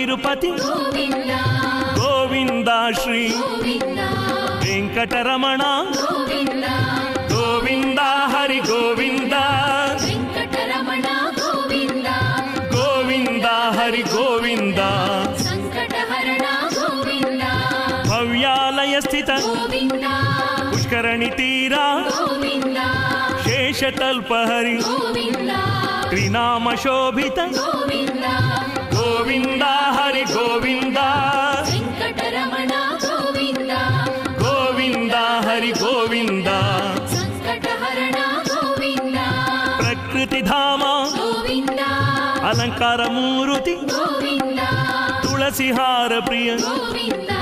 తిరుపతి గోవింద గోవింద శ్రీ గోవింద వెంకటరమణ గోవింద గోవింద హరి గోవింద వెంకటరమణ గోవింద గోవింద హరి గోవింద సంకటహరణ గోవింద భవ్యాలయ స్థిత గోవింద పుష్కరణి తీరా గోవింద శేషతల్పహరి గోవింద త్రినామ శోభిత గోవింద గోవింద హరి గోవింద వెంకటరమణ గోవింద గోవింద హరి గోవింద సంకటహరణ గోవింద ప్రకృతి ధామ గోవింద అలంకార మూర్తి గోవింద తులసిహార ప్రియ గోవింద